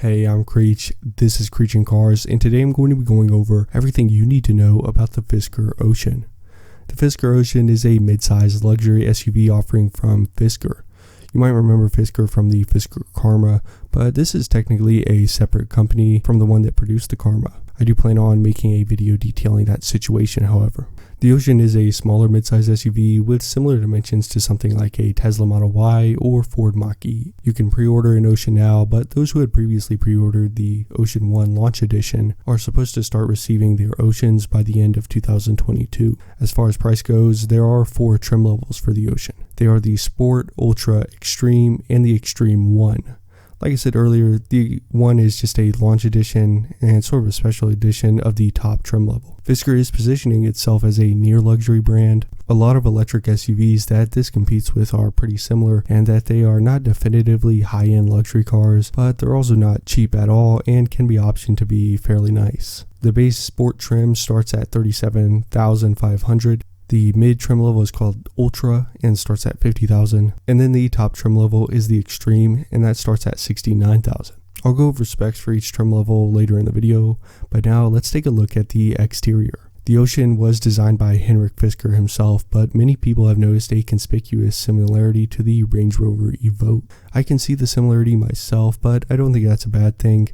Hey, I'm Creech. This is Creech and Cars, and today I'm going to be going over everything you need to know about the Fisker Ocean. The Fisker Ocean is a mid-sized luxury SUV offering from Fisker. You might remember Fisker from the Fisker Karma, but this is technically a separate company from the one that produced the Karma. I do plan on making a video detailing that situation, however. The Ocean is a smaller mid-size SUV with similar dimensions to something like a Tesla Model Y or Ford Mach-E. You can pre-order an Ocean now, but those who had previously pre-ordered the Ocean 1 Launch Edition are supposed to start receiving their Oceans by the end of 2022. As far as price goes, there are 4 trim levels for the Ocean. They are the Sport, Ultra, Extreme, and the Extreme 1. Like I said earlier, the 1 is just a launch edition and sort of a special edition of the top trim level. Fisker is positioning itself as a near luxury brand. A lot of electric SUVs that this competes with are pretty similar, and that they are not definitively high-end luxury cars, but they're also not cheap at all and can be optioned to be fairly nice. The base sport trim starts at $37,500. The mid trim level is called Ultra and starts at $50,000, and then the top trim level is the Extreme, and that starts at $69,000. I'll go over specs for each trim level later in the video, but now let's take a look at the exterior. The Ocean was designed by Henrik Fisker himself, but many people have noticed a conspicuous similarity to the Range Rover Evoque. I can see the similarity myself, but I don't think that's a bad thing.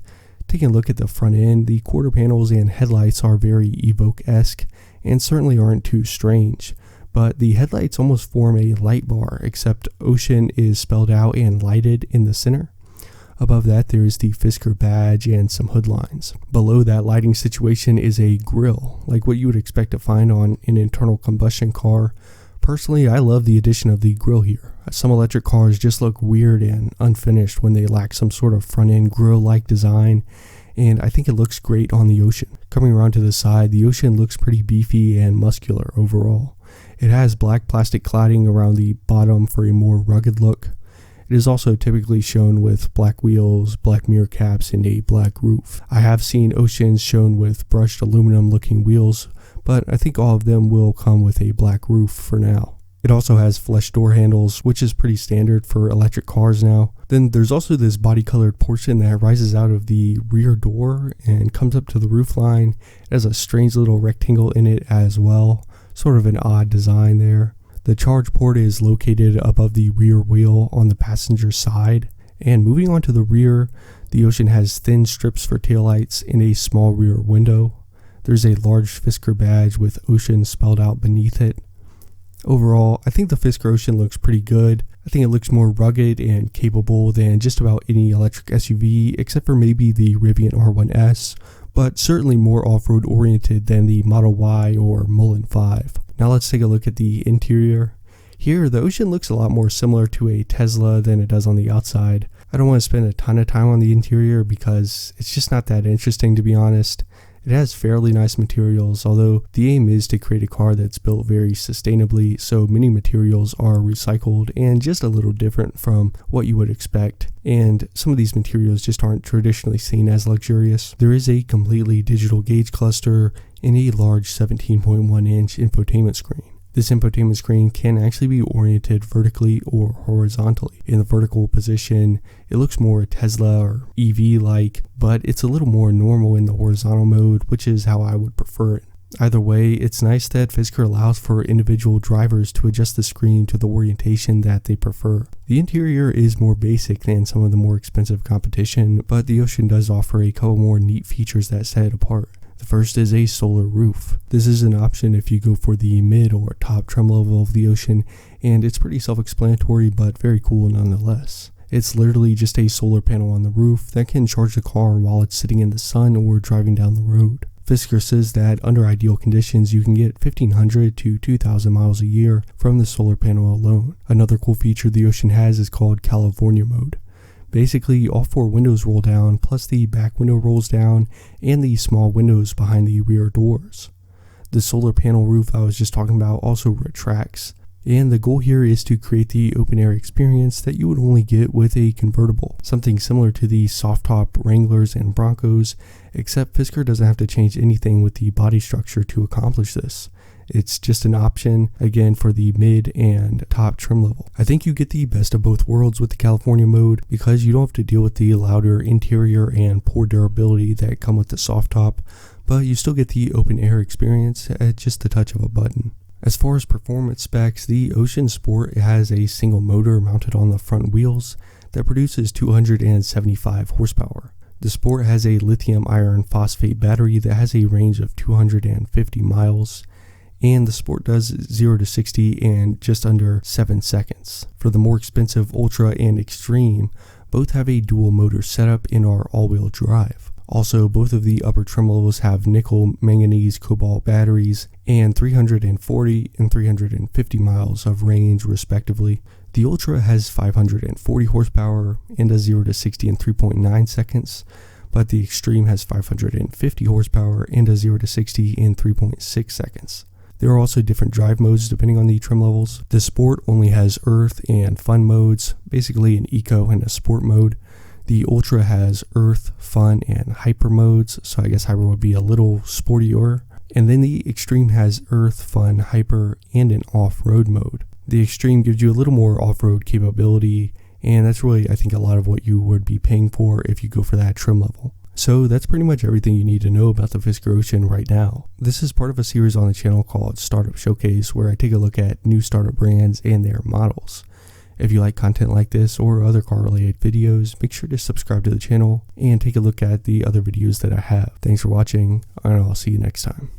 Taking a look at the front end, the quarter panels and headlights are very Evoque-esque, and certainly aren't too strange, but the headlights almost form a light bar, except Ocean is spelled out and lighted in the center. Above that there is the Fisker badge and some hood lines. Below that lighting situation is a grille, like what you would expect to find on an internal combustion car. Personally, I love the addition of the grille here. Some electric cars just look weird and unfinished when they lack some sort of front-end grille-like design, and I think it looks great on the Ocean. Coming around to the side, the Ocean looks pretty beefy and muscular overall. It has black plastic cladding around the bottom for a more rugged look. It is also typically shown with black wheels, black mirror caps, and a black roof. I have seen Oceans shown with brushed aluminum looking wheels, but I think all of them will come with a black roof for now. It also has flush door handles, which is pretty standard for electric cars now. Then there's also this body colored portion that rises out of the rear door and comes up to the roof line. It has a strange little rectangle in it as well, sort of an odd design there. The charge port is located above the rear wheel on the passenger side. And moving on to the rear, the Ocean has thin strips for taillights and a small rear window. There's a large Fisker badge with Ocean spelled out beneath it. Overall, I think the Fisker Ocean looks pretty good. I think it looks more rugged and capable than just about any electric SUV, except for maybe the Rivian R1S, but certainly more off-road oriented than the Model Y or Mullen 5. Now let's take a look at the interior. Here, the Ocean looks a lot more similar to a Tesla than it does on the outside. I don't want to spend a ton of time on the interior because it's just not that interesting, to be honest. It has fairly nice materials, although the aim is to create a car that's built very sustainably, so many materials are recycled and just a little different from what you would expect, and some of these materials just aren't traditionally seen as luxurious. There is a completely digital gauge cluster and a large 17.1-inch infotainment screen. This infotainment screen can actually be oriented vertically or horizontally. In the vertical position, it looks more Tesla or EV-like, but it's a little more normal in the horizontal mode, which is how I would prefer it. Either way, it's nice that Fisker allows for individual drivers to adjust the screen to the orientation that they prefer. The interior is more basic than some of the more expensive competition, but the Ocean does offer a couple more neat features that set it apart. The first is a solar roof. This is an option if you go for the mid or top trim level of the Ocean, and it's pretty self-explanatory but very cool nonetheless. It's literally just a solar panel on the roof that can charge the car while it's sitting in the sun or driving down the road. Fisker says that under ideal conditions you can get 1,500 to 2,000 miles a year from the solar panel alone. Another cool feature the Ocean has is called California mode. Basically, all 4 windows roll down, plus the back window rolls down, and the small windows behind the rear doors. The solar panel roof I was just talking about also retracts, and the goal here is to create the open-air experience that you would only get with a convertible, something similar to the soft-top Wranglers and Broncos, except Fisker doesn't have to change anything with the body structure to accomplish this. It's just an option, again, for the mid and top trim level. I think you get the best of both worlds with the California mode because you don't have to deal with the louder interior and poor durability that come with the soft top, but you still get the open air experience at just the touch of a button. As far as performance specs, the Ocean Sport has a single motor mounted on the front wheels that produces 275 horsepower. The Sport has a lithium iron phosphate battery that has a range of 250 miles, and the Sport does 0 to 60 in just under 7 seconds. For the more expensive Ultra and Extreme, both have a dual motor setup and are all-wheel drive. Also, both of the upper trim levels have nickel, manganese, cobalt batteries and 340 and 350 miles of range respectively. The Ultra has 540 horsepower and does 0 to 60 in 3.9 seconds, but the Extreme has 550 horsepower and does 0 to 60 in 3.6 seconds. There are also different drive modes depending on the trim levels. The Sport only has Earth and Fun modes, basically an Eco and a Sport mode. The Ultra has Earth, Fun, and Hyper modes, so I guess Hyper would be a little sportier. And then the Extreme has Earth, Fun, Hyper, and an off-road mode. The Extreme gives you a little more off-road capability, and that's really, I think, a lot of what you would be paying for if you go for that trim level. So that's pretty much everything you need to know about the Fisker Ocean right now. This is part of a series on the channel called Startup Showcase, where I take a look at new startup brands and their models. If you like content like this or other car-related videos, make sure to subscribe to the channel and take a look at the other videos that I have. Thanks for watching, and I'll see you next time.